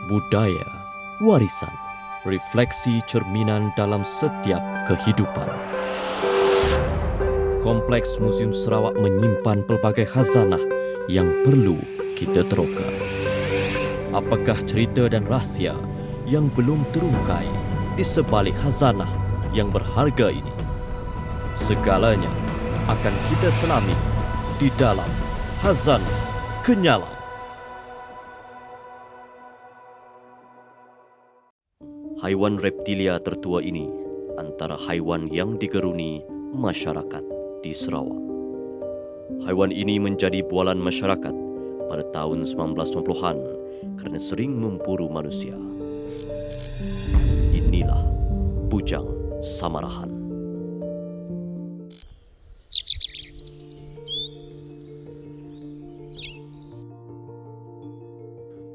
Budaya, warisan, refleksi cerminan dalam setiap kehidupan. Kompleks Museum Sarawak menyimpan pelbagai khazanah yang perlu kita teroka. Apakah cerita dan rahsia yang belum terungkai di sebalik khazanah yang berharga ini? Segalanya akan kita selami di dalam Khazanah Kenyalang. Haiwan reptilia tertua ini antara haiwan yang digeruni masyarakat di Sarawak. Haiwan ini menjadi bualan masyarakat pada tahun 1990-an kerana sering memburu manusia. Inilah bujang samarahan.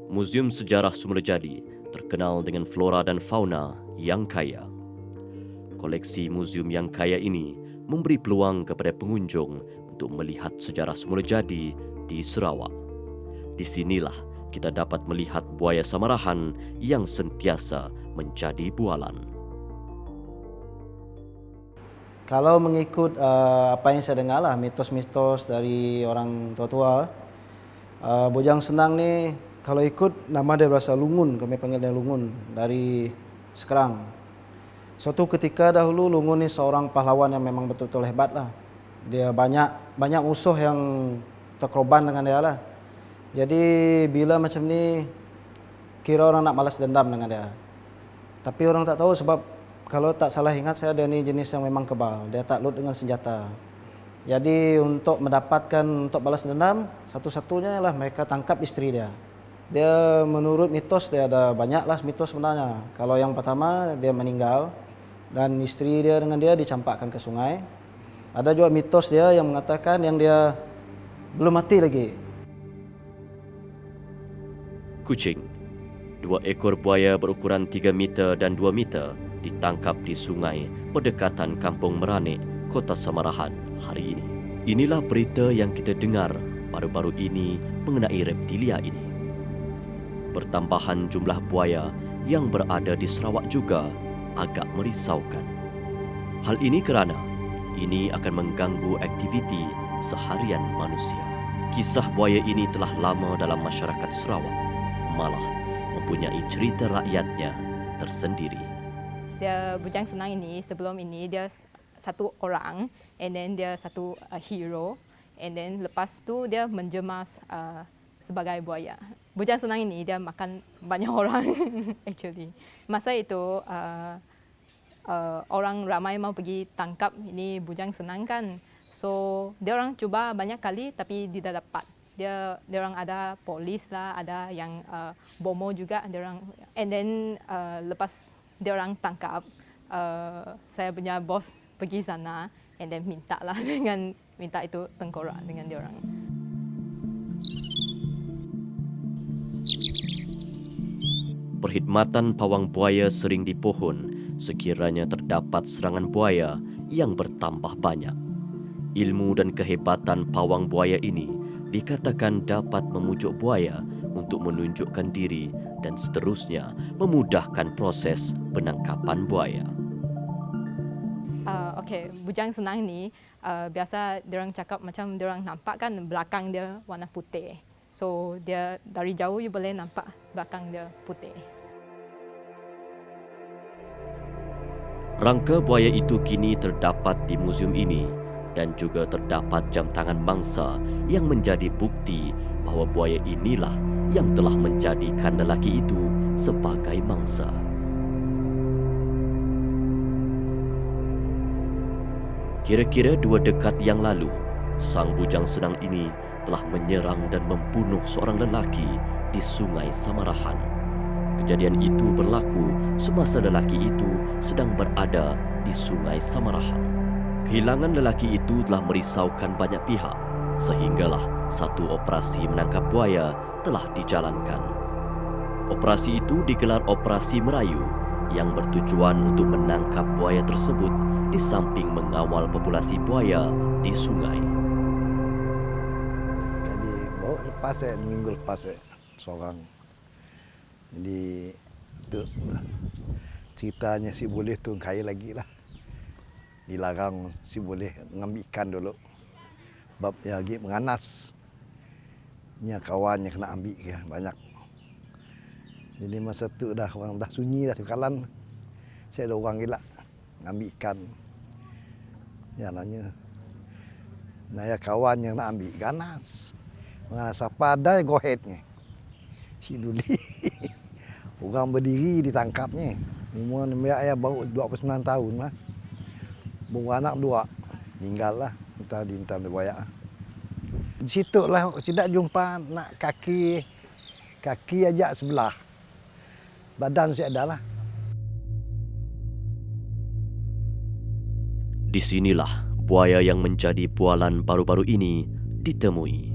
Muzium Sejarah Sumerjadi terkenal dengan flora dan fauna yang kaya. Koleksi muzium yang kaya ini memberi peluang kepada pengunjung untuk melihat sejarah Sumerjadi di Sarawak. Di sinilah kita dapat melihat buaya samarahan yang sentiasa menjadi bualan. Kalau mengikut apa yang saya dengar lah, mitos-mitos dari orang tua-tua, bujang senang ni kalau ikut nama dia berasal Lungun, kami panggil dia Lungun dari Sekerang. Suatu ketika dahulu Lungun ni seorang pahlawan yang memang betul-betul hebat lah. Dia banyak musuh yang terkorban dengan dia lah. Jadi bila macam ni kira orang nak malas dendam dengan dia. Tapi orang tak tahu sebab kalau tak salah ingat saya dia ni jenis yang memang kebal. Dia takluk dengan senjata. Jadi untuk balas dendam, satu-satunya ialah mereka tangkap isteri dia. Dia menurut mitos dia ada banyaklah mitos sebenarnya. Kalau yang pertama dia meninggal dan isteri dia dengan dia dicampakkan ke sungai. Ada juga mitos dia yang mengatakan yang dia belum mati lagi. Kucing, 2 ekor buaya berukuran 3 meter dan 2 meter ditangkap di sungai berdekatan Kampung Meranik, Kota Samarahan hari ini. Inilah berita yang kita dengar baru-baru ini mengenai reptilia ini. Bertambahan jumlah buaya yang berada di Sarawak juga agak merisaukan. Hal ini kerana ini akan mengganggu aktiviti seharian manusia. Kisah buaya ini telah lama dalam masyarakat Sarawak, malah mempunyai cerita rakyatnya tersendiri. Dia bujang senang ini, sebelum ini dia satu orang, and then dia satu hero, and then lepas tu dia menjelma sebagai buaya. Bujang senang ini dia makan banyak orang actually. Masa itu orang ramai mau pergi tangkap ini bujang senang kan. So dia orang cuba banyak kali tapi tidak dapat. Dia orang ada polis lah, ada yang bomo juga dia orang. And then lepas dia orang tangkap, saya punya bos pergi sana and then minta itu tengkorak dengan dia orang. Perkhidmatan pawang buaya sering dipohon sekiranya terdapat serangan buaya yang bertambah banyak. Ilmu dan kehebatan pawang buaya ini dikatakan dapat memujuk buaya untuk menunjukkan diri dan seterusnya memudahkan proses penangkapan buaya. Bujang senang ni biasa diorang cakap macam diorang nampak kan belakang dia warna putih. So dia dari jauh you boleh nampak belakang dia putih. Rangka buaya itu kini terdapat di muzium ini dan juga terdapat jam tangan mangsa yang menjadi bukti bahawa buaya inilah yang telah menjadikan lelaki itu sebagai mangsa. Kira-kira 2 dekad yang lalu, sang bujang senang ini telah menyerang dan membunuh seorang lelaki di Sungai Samarahan. Kejadian itu berlaku semasa lelaki itu sedang berada di Sungai Samarahan. Kehilangan lelaki itu telah merisaukan banyak pihak, sehinggalah satu operasi menangkap buaya telah dijalankan. Operasi itu digelar Operasi Merayu yang bertujuan untuk menangkap buaya tersebut di samping mengawal populasi buaya di sungai. Jadi baru lepas minggu lepas seorang Jadi tu ceritanya si boleh tu kaya lagi lah. Dilarang si boleh ngambil ikan dulu. Bab ya lagi menganas. Nya kawannya kena ambil ke banyak. Jadi masa tu dah orang dah sunyi dah sekalan. Saya ada orang gila ngambil ikan. Ya nanya. Nah ya kawan yang nak ambil ganas. Menganas apa ada gohetnya. Si Duli. Orang berdiri ditangkapnya. Umur ya baru 29 tahun lah. Bawa anak 2. Meninggal lah. Entah di Boyak. Di situ lah tidak jumpa nak kaki ajak sebelah. Badan saya ada lah. Disinilah buaya yang menjadi bualan baru-baru ini ditemui.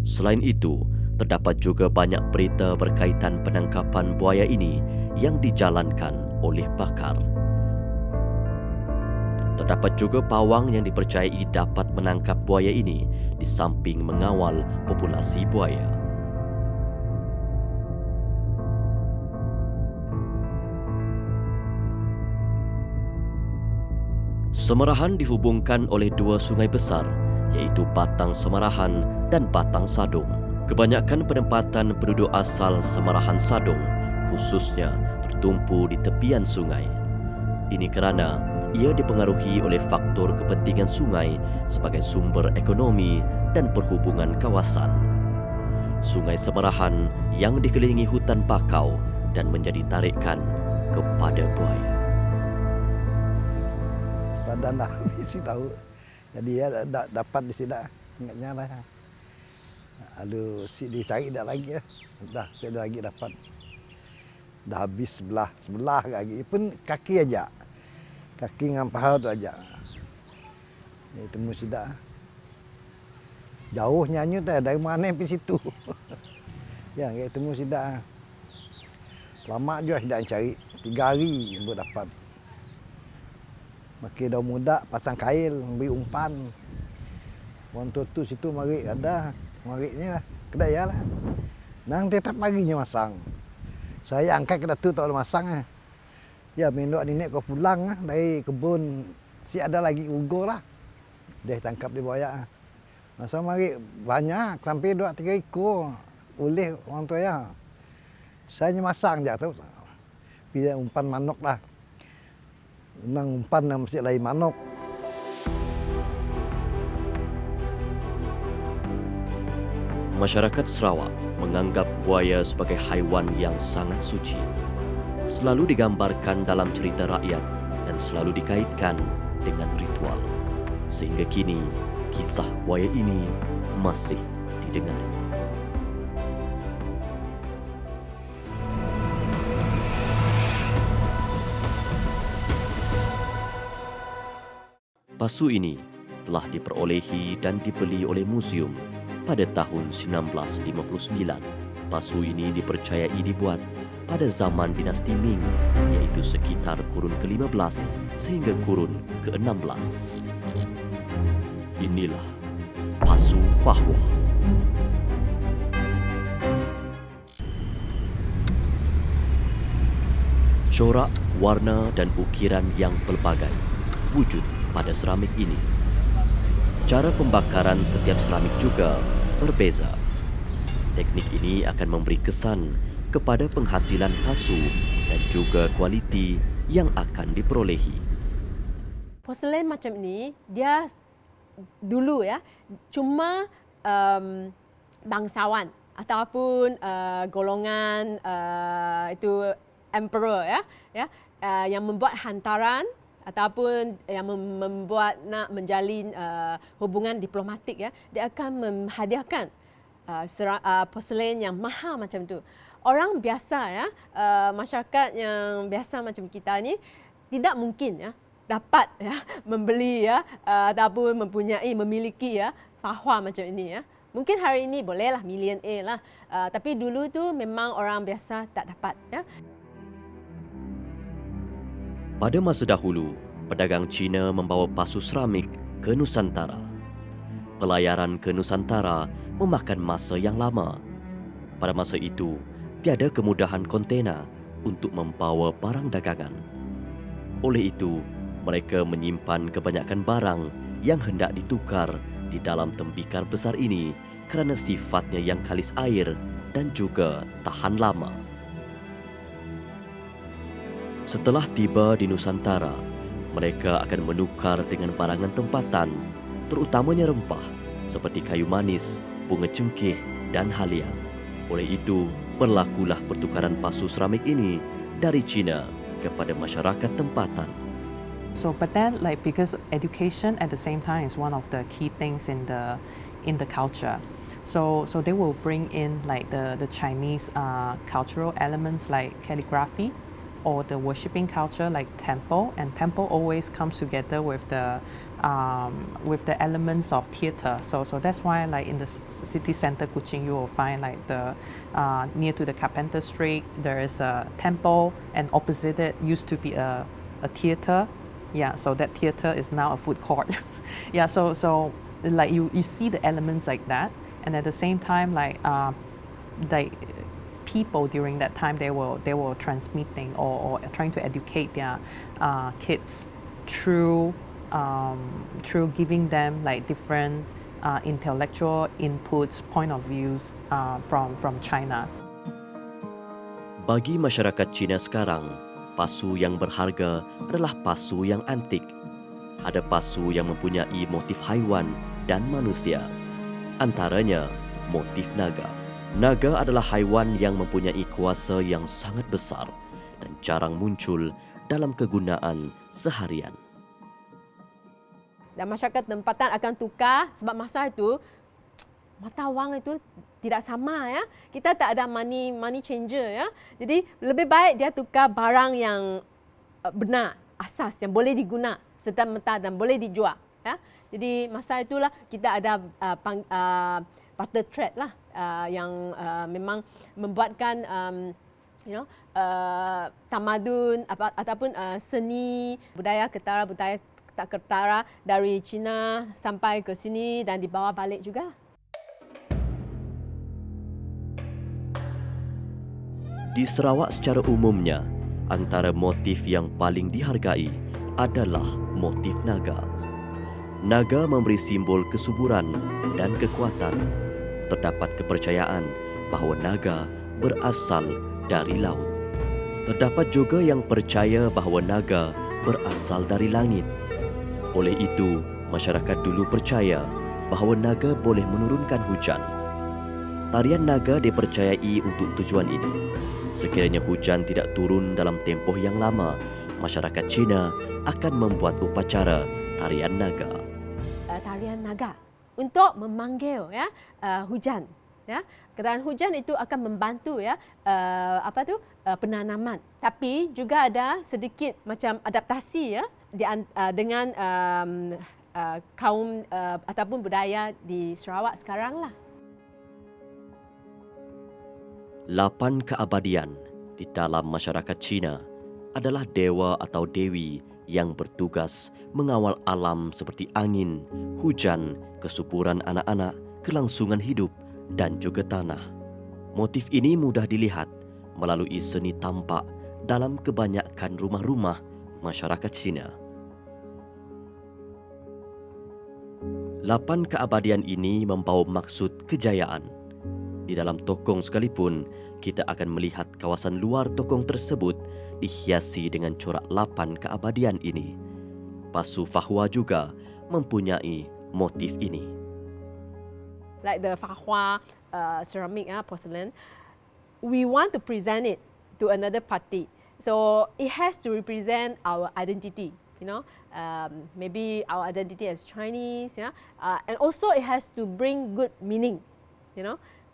Selain itu, terdapat juga banyak berita berkaitan penangkapan buaya ini yang dijalankan oleh pakar. Terdapat juga pawang yang dipercayai dapat menangkap buaya ini di samping mengawal populasi buaya. Semerahan dihubungkan oleh 2 sungai besar, iaitu Batang Semerahan dan Batang Sadung. Kebanyakan penempatan penduduk asal Semerahan Sadung khususnya tertumpu di tepian sungai. Ini kerana ia dipengaruhi oleh faktor kepentingan sungai sebagai sumber ekonomi dan perhubungan kawasan. Sungai Semerahan yang dikelilingi hutan bakau dan menjadi tarikan kepada buaya. Badan dah habis tahu. Jadi ya dapat di sini ingatnya lah. Lalu si dicari dah lagi lah. Dah saya dah lagi dapat. Dah habis sebelah lagi pun kaki aja. Kaki dengan paha tu aja. Ni temu sidak. Jauh nyanyi tu dari mana pergi situ. Ya, kita temu sidak. Lama juga sidak cari. 3 hari baru dapat. Makin dah muda pasang kail, beri umpan. Orang tu situ mari ada. Mariknya lah, kedai lah. Nang tetap paginya masang. Saya angkat kedai tu tak ada masang lah. Ya, mendok nenek kau pulang lah dari kebun. Si ada lagi ugo lah. Dia tangkap di buaya. Masa mari banyak sampai 2-3 ekor. Oleh orang tua ya. Saya masang je tu. Pilih umpan manok lah. Nang umpan yang mesti lain manok. Masyarakat Sarawak menganggap buaya sebagai haiwan yang sangat suci. Selalu digambarkan dalam cerita rakyat dan selalu dikaitkan dengan ritual. Sehingga kini, kisah buaya ini masih didengar. Pasu ini telah diperolehi dan dibeli oleh museum pada tahun 1959. Pasu ini dipercayai dibuat pada zaman dinasti Ming, iaitu sekitar kurun ke-15 sehingga kurun ke-16. Inilah pasu Fahwa. Corak, warna dan ukiran yang pelbagai wujud pada seramik ini. Cara pembakaran setiap seramik juga berbeza. Teknik ini akan memberi kesan kepada penghasilan pasu dan juga kualiti yang akan diperolehi. Porselen macam ni, dia dulu ya, cuma bangsawan ataupun golongan itu emperor yang membuat hantaran ataupun yang membuat nak menjalin hubungan diplomatik ya, dia akan menghadiahkan porselen yang mahal macam tu. Orang biasa ya, masyarakat yang biasa macam kita ni tidak mungkin ya dapat ya membeli ya ataupun memiliki ya Fahwa macam ini ya. Mungkin hari ini bolehlah millionaire lah, tapi dulu tu memang orang biasa tak dapat ya. Pada masa dahulu, pedagang Cina membawa pasu seramik ke Nusantara. Pelayaran ke Nusantara memakan masa yang lama. Pada masa itu, tiada kemudahan kontena untuk membawa barang dagangan. Oleh itu, mereka menyimpan kebanyakan barang yang hendak ditukar di dalam tembikar besar ini kerana sifatnya yang kalis air dan juga tahan lama. Setelah tiba di Nusantara, mereka akan menukar dengan barangan tempatan, terutamanya rempah seperti kayu manis, bunga cengkeh dan halia. Oleh itu, berlakulah pertukaran pasu seramik ini dari China kepada masyarakat tempatan. So, but then, like, because education at the same time is one of the key things in the culture. So they will bring in like the Chinese cultural elements like calligraphy, or the worshipping culture like temple, and temple always comes together with the elements of theatre. So that's why, like, in the city center Kuching, you will find like the near to the Carpenter Street there is a temple, and opposite it used to be a theatre. Yeah, so that theatre is now a food court. Yeah, so like you see the elements like that, and at the same time like people during that time they were transmitting or trying to educate their kids through giving them like different intellectual inputs, point of views from China. Bagi masyarakat Cina sekarang, pasu yang berharga adalah pasu yang antik. Ada pasu yang mempunyai motif haiwan dan manusia, antaranya motif naga. Naga adalah haiwan yang mempunyai kuasa yang sangat besar dan jarang muncul dalam kegunaan seharian. Dan masyarakat tempatan akan tukar sebab masa itu mata wang itu tidak sama, ya. Kita tak ada money changer, ya. Jadi lebih baik dia tukar barang yang benar, asas yang boleh diguna serta merta dan boleh dijual, ya. Jadi masa itulah kita ada barter trade lah, yang memang membuatkan tamadun ataupun seni budaya ketara tak ketara dari China sampai ke sini dan dibawa balik juga. Di Sarawak secara umumnya, antara motif yang paling dihargai adalah motif naga. Naga memberi simbol kesuburan dan kekuatan. Terdapat kepercayaan bahawa naga berasal dari laut. Terdapat juga yang percaya bahawa naga berasal dari langit. Oleh itu, masyarakat dulu percaya bahawa naga boleh menurunkan hujan. Tarian naga dipercayai untuk tujuan ini. Sekiranya hujan tidak turun dalam tempoh yang lama, masyarakat Cina akan membuat upacara tarian naga. Tarian naga untuk memanggil, ya, hujan, ya. Kerana hujan itu akan membantu, ya, penanaman. Tapi juga ada sedikit macam adaptasi, ya, dengan kaum ataupun budaya di Sarawak sekarang lah. 8 keabadian di dalam masyarakat Cina adalah dewa atau dewi yang bertugas mengawal alam seperti angin, hujan, kesuburan anak-anak, kelangsungan hidup dan juga tanah. Motif ini mudah dilihat melalui seni tampak dalam kebanyakan rumah-rumah masyarakat Cina. 8 keabadian ini membawa maksud kejayaan. Di dalam tokong sekalipun, kita akan melihat kawasan luar tokong tersebut dihiasi dengan corak 8 keabadian ini. Pasu Fahua juga mempunyai motif ini. Like the Fahua ceramic porcelain, we want to present it to another party. So it has to represent our identity, maybe our identity as Chinese, and also it has to bring good meaning,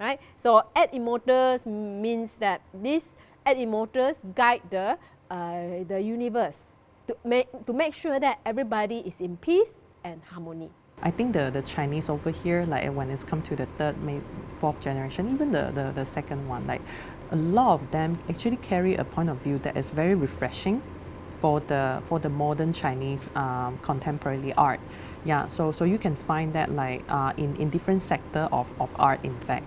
right? So ad immortals means that these ad immortals guide the universe to make sure that everybody is in peace and harmony. I think the Chinese over here, like when it's come to the third, maybe fourth generation, even the second one, like a lot of them actually carry a point of view that is very refreshing for the modern Chinese contemporary art. Yeah, so you can find that like in different sector of art, in fact.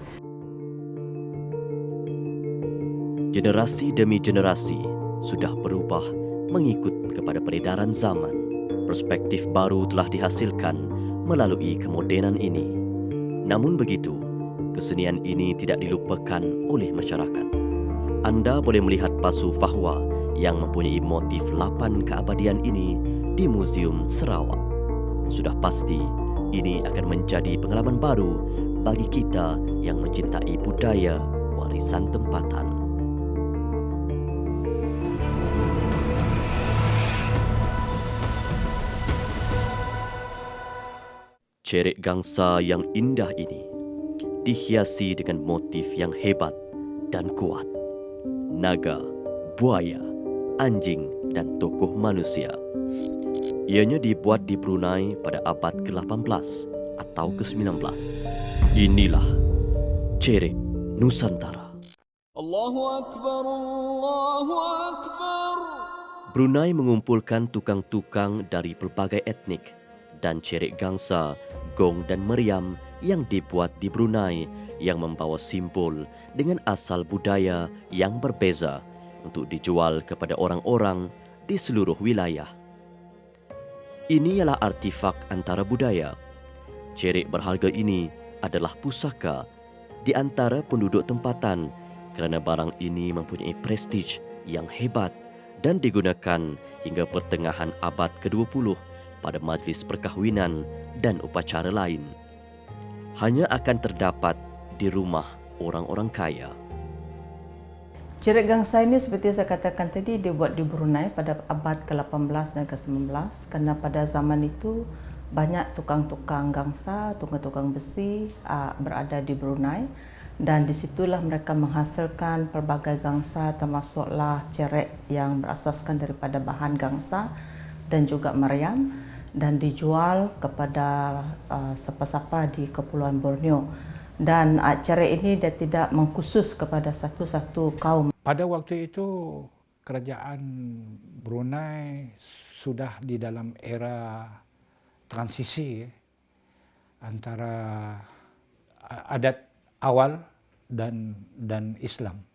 Generasi demi generasi sudah berubah mengikut kepada peredaran zaman. Perspektif baru telah dihasilkan melalui kemodenan ini. Namun begitu, kesenian ini tidak dilupakan oleh masyarakat. Anda boleh melihat pasu Fahwa yang mempunyai motif 8 keabadian ini di Museum Sarawak. Sudah pasti, ini akan menjadi pengalaman baru bagi kita yang mencintai budaya warisan tempatan. Cerek gangsa yang indah ini dihiasi dengan motif yang hebat dan kuat. Naga, buaya, anjing dan tokoh manusia. Ianya dibuat di Brunei pada abad ke-18 atau ke-19. Inilah cerek Nusantara. Allahu Akbar, Allahu Akbar. Brunei mengumpulkan tukang-tukang dari pelbagai etnik dan cerek gangsa, gong dan meriam yang dibuat di Brunei yang membawa simbol dengan asal budaya yang berbeza untuk dijual kepada orang-orang di seluruh wilayah. Ini ialah artifak antara budaya. Cerek berharga ini adalah pusaka di antara penduduk tempatan kerana barang ini mempunyai prestij yang hebat dan digunakan hingga pertengahan abad ke-20 pada majlis perkahwinan dan upacara lain. Hanya akan terdapat di rumah orang-orang kaya. Cerek gangsa ini seperti saya katakan tadi dibuat di Brunei pada abad ke-18 dan ke-19 kerana pada zaman itu banyak tukang-tukang gangsa, tukang-tukang besi berada di Brunei dan di situlah mereka menghasilkan pelbagai gangsa termasuklah cerek yang berasaskan daripada bahan gangsa dan juga meriam dan dijual kepada siapa-siapa di Kepulauan Borneo. Dan cerek ini dia tidak mengkhusus kepada satu-satu kaum. Pada waktu itu kerajaan Brunei sudah di dalam era transisi antara adat awal dan Islam.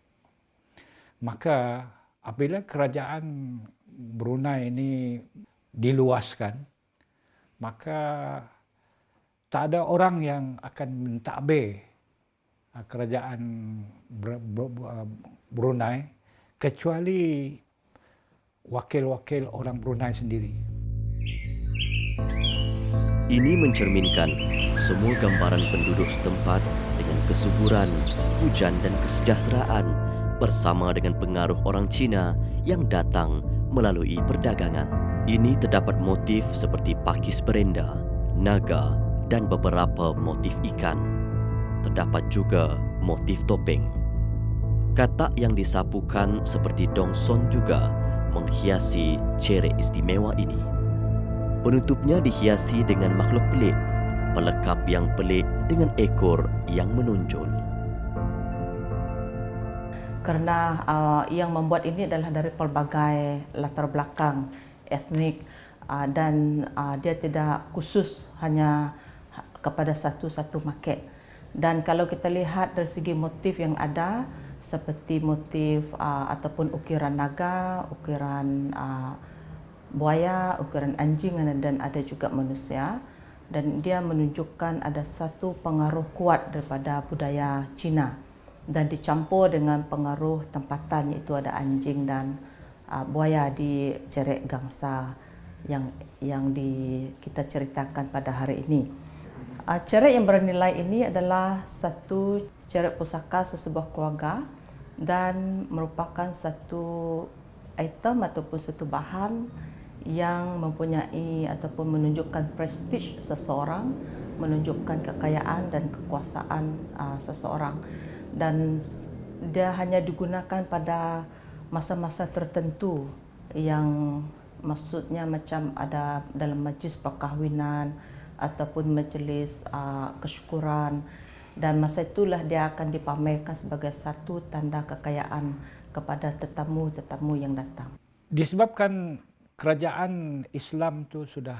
Maka apabila kerajaan Brunei ini diluaskan, maka tak ada orang yang akan mentadbir kerajaan Brunei kecuali wakil-wakil orang Brunei sendiri. Ini mencerminkan semua gambaran penduduk setempat dengan kesuburan, hujan dan kesejahteraan bersama dengan pengaruh orang Cina yang datang melalui perdagangan. Ini terdapat motif seperti pakis berenda, naga dan beberapa motif ikan. Terdapat juga motif topeng. Katak yang disapukan seperti dongson juga menghiasi cerek istimewa ini. Penutupnya dihiasi dengan makhluk pelik, pelekap yang pelik dengan ekor yang menonjol. Kerana yang membuat ini adalah dari pelbagai latar belakang etnik dan dia tidak khusus hanya kepada satu-satu market. Dan kalau kita lihat dari segi motif yang ada seperti motif ataupun ukiran naga, ukiran buaya, ukiran anjing dan ada juga manusia, dan dia menunjukkan ada satu pengaruh kuat daripada budaya Cina dan dicampur dengan pengaruh tempatan iaitu ada anjing dan buaya di cerek gangsa yang kita ceritakan pada hari ini. Cerek yang bernilai ini adalah satu cerek pusaka sesebuah keluarga dan merupakan satu item ataupun satu bahan yang mempunyai ataupun menunjukkan prestij seseorang, menunjukkan kekayaan dan kekuasaan seseorang, dan dia hanya digunakan pada masa-masa tertentu yang maksudnya macam ada dalam majlis perkahwinan ataupun majlis kesyukuran, dan masa itulah dia akan dipamerkan sebagai satu tanda kekayaan kepada tetamu-tetamu yang datang. Disebabkan kerajaan Islam itu sudah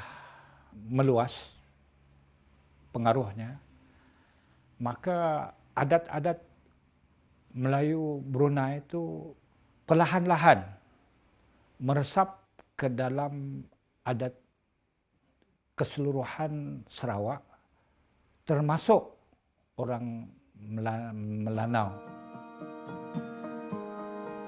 meluas pengaruhnya, maka adat-adat Melayu Brunei itu perlahan-lahan meresap ke dalam adat keseluruhan Sarawak, termasuk orang Melanau.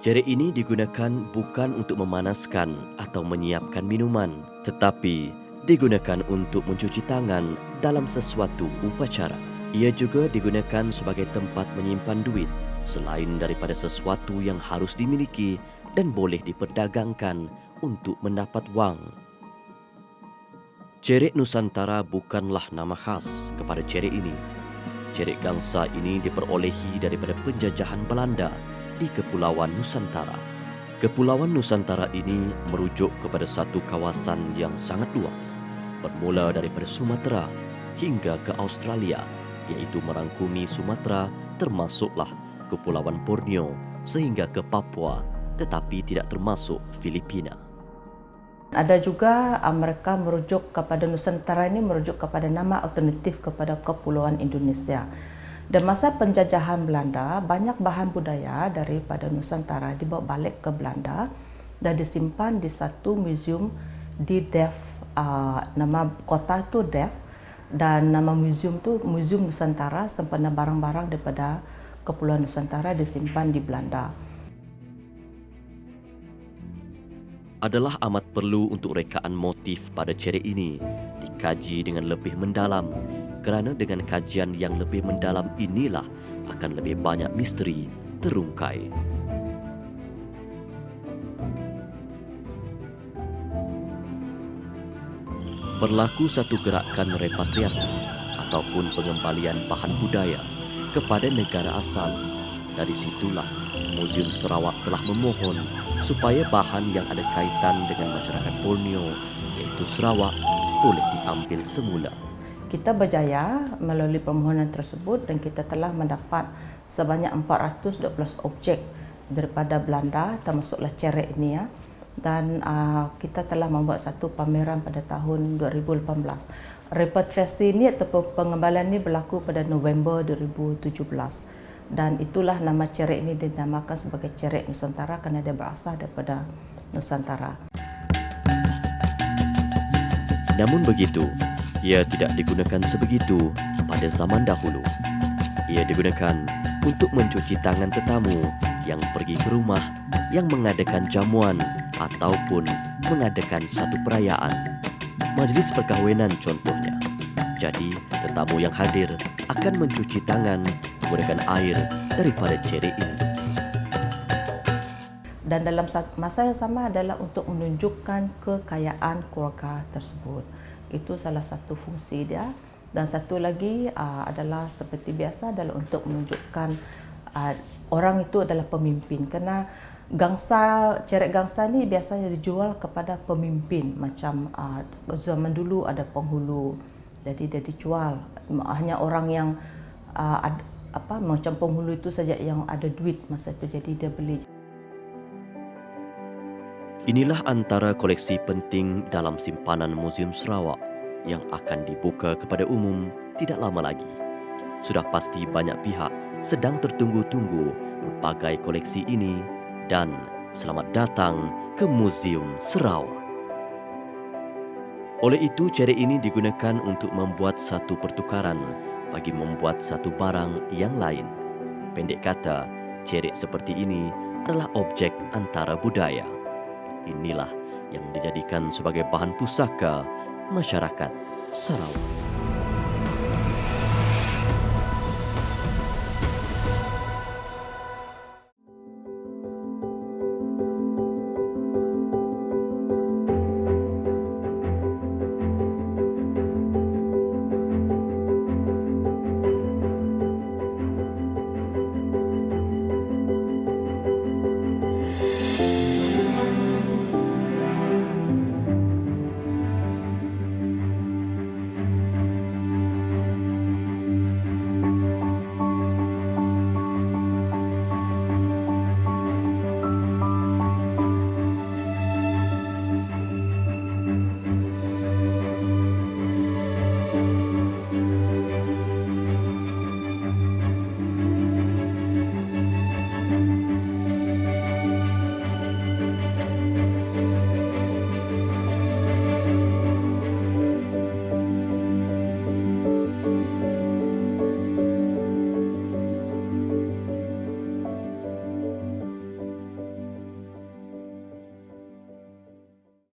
Cerek ini digunakan bukan untuk memanaskan atau menyiapkan minuman, tetapi digunakan untuk mencuci tangan dalam sesuatu upacara. Ia juga digunakan sebagai tempat menyimpan duit, selain daripada sesuatu yang harus dimiliki dan boleh diperdagangkan untuk mendapat wang. Cerek Nusantara bukanlah nama khas kepada cerek ini. Cerek gangsa ini diperolehi daripada penjajahan Belanda di Kepulauan Nusantara. Kepulauan Nusantara ini merujuk kepada satu kawasan yang sangat luas, bermula daripada Sumatera hingga ke Australia, iaitu merangkumi Sumatera termasuklah Kepulauan Borneo sehingga ke Papua, tetapi tidak termasuk Filipina. Ada juga mereka merujuk kepada Nusantara ini merujuk kepada nama alternatif kepada Kepulauan Indonesia. Dan masa penjajahan Belanda, banyak bahan budaya daripada Nusantara dibawa balik ke Belanda dan disimpan di satu museum di Def. Nama kota itu Def dan nama museum itu Museum Nusantara, sempena barang-barang daripada Kepulauan Nusantara disimpan di Belanda. Adalah amat perlu untuk rekaan motif pada cerek ini dikaji dengan lebih mendalam, kerana dengan kajian yang lebih mendalam inilah akan lebih banyak misteri terungkai. Berlaku satu gerakan repatriasi ataupun pengembalian bahan budaya kepada negara asal. Dari situlah Museum Sarawak telah memohon supaya bahan yang ada kaitan dengan masyarakat Borneo, iaitu Sarawak, boleh diambil semula. Kita berjaya melalui permohonan tersebut dan kita telah mendapat sebanyak 412 objek daripada Belanda, termasuklah cerek ini ya. Dan kita telah membuat satu pameran pada tahun 2018. Repatriasi ini atau pengembalian ini berlaku pada November 2017. Dan itulah nama cerek ini dinamakan sebagai cerek Nusantara kerana dia berasal daripada Nusantara. Namun begitu, ia tidak digunakan sebegitu pada zaman dahulu. Ia digunakan untuk mencuci tangan tetamu yang pergi ke rumah yang mengadakan jamuan ataupun mengadakan satu perayaan. Majlis perkahwinan contohnya. Jadi, tetamu yang hadir akan mencuci tangan menggunakan air daripada cerek ini. Dan dalam masa yang sama adalah untuk menunjukkan kekayaan keluarga tersebut. Itu salah satu fungsi dia. Dan satu lagi adalah seperti biasa adalah untuk menunjukkan orang itu adalah pemimpin. Kerana cerek gangsa ni biasanya dijual kepada pemimpin. Macam zaman dulu ada penghulu. Jadi dia dijual. Hanya orang yang macam penghulu itu saja yang ada duit masa itu, jadi dia beli. Inilah antara koleksi penting dalam simpanan Museum Sarawak yang akan dibuka kepada umum tidak lama lagi. Sudah pasti banyak pihak sedang tertunggu-tunggu berbagai koleksi ini dan selamat datang ke Museum Sarawak. Oleh itu, cerek ini digunakan untuk membuat satu pertukaran bagi membuat satu barang yang lain. Pendek kata, cerek seperti ini adalah objek antara budaya. Inilah yang dijadikan sebagai bahan pusaka masyarakat Sarawak.